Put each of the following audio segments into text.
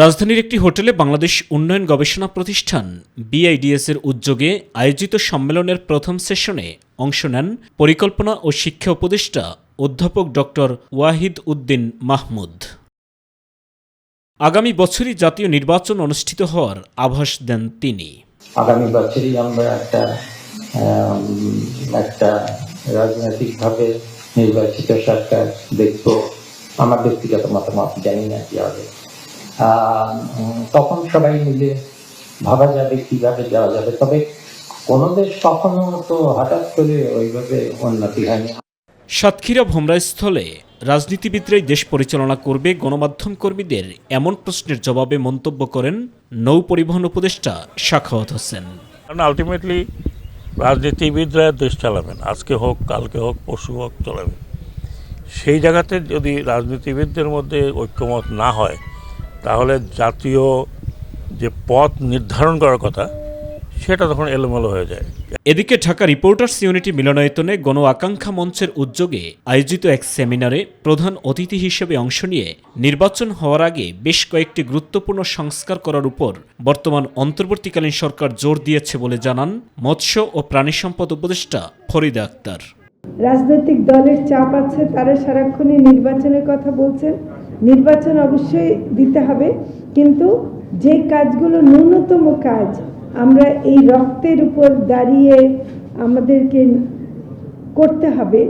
রাজধানীর একটি হোটেলে বাংলাদেশ উন্নয়ন গবেষণা প্রতিষ্ঠান BIDS এর উদ্যোগে আয়োজিত সম্মেলনের প্রথম সেশনে অংশ নেন পরিকল্পনা ও শিক্ষা উপদেষ্টা অধ্যাপক ডক্টর ওয়াহিদ উদ্দিন মাহমুদ। আগামী বছরই জাতীয় নির্বাচন অনুষ্ঠিত হওয়ার আভাস দেন তিনি। আগামী বছরই আমরা একটা রাজনৈতিকভাবে নির্বাচিত সরকার দেখব। আমার ব্যক্তিগত মতামত, জানি না কি হবে। তখন সবাই মিলে ভাবা যাবে কিভাবে যাওয়া যাবে। তবে কোন দেশ কখনো তো হঠাৎ করে ওইভাবে উন্নতি হয়নি। সাতক্ষীরা ভোমরাস্থলে রাজনীতিবিদরাই দেশ পরিচালনা করবে গণমাধ্যম কর্মীদের এমন প্রশ্নের জবাবে মন্তব্য করেন নৌ পরিবহন উপদেষ্টা সাখাওয়াত হোসেন। আলটিমেটলি রাজনীতিবিদরা দেশ চালাবেন, আজকে হোক কালকে হোক পরশু হোক চলাবে। সেই জায়গাতে যদি রাজনীতিবিদদের মধ্যে ঐক্যমত না হয় তাহলে জাতীয় যে পথ নির্ধারণ করার কথা সেটা তখন এলোমেলো হয়ে যায়। এদিকে ঢাকা রিপোর্টার্স ইউনিটি মিলনায়তনে গণ আকাঙ্ক্ষা মঞ্চের উদ্যোগে আয়োজিত এক সেমিনারে প্রধান অতিথি হিসেবে অংশ নিয়ে নির্বাচন হওয়ার আগে বেশ কয়েকটি গুরুত্বপূর্ণ সংস্কার করার উপর বর্তমান অন্তর্বর্তীকালীন সরকার জোর দিয়েছে বলে জানান মৎস্য ও প্রাণী সম্পদ উপদেষ্টা ফরিদা আক্তার। রাজনৈতিক দলের চাপ আছে, তারা সারাক্ষণই নির্বাচনের কথা বলছেন। নির্বাচন অবশ্যই দিতে হবে, কিন্তু যে কাজগুলো ন্যূনতম কাজ আমরা এই রক্তের উপর দাঁড়িয়ে আমাদেরকে করতে হবে,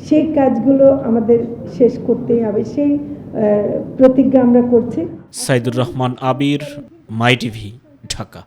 সেই কাজগুলো আমাদের শেষ করতেই হবে, সেই প্রতিজ্ঞা আমরা করছি। সাইদুর রহমান আবির, মাই টিভি, ঢাকা।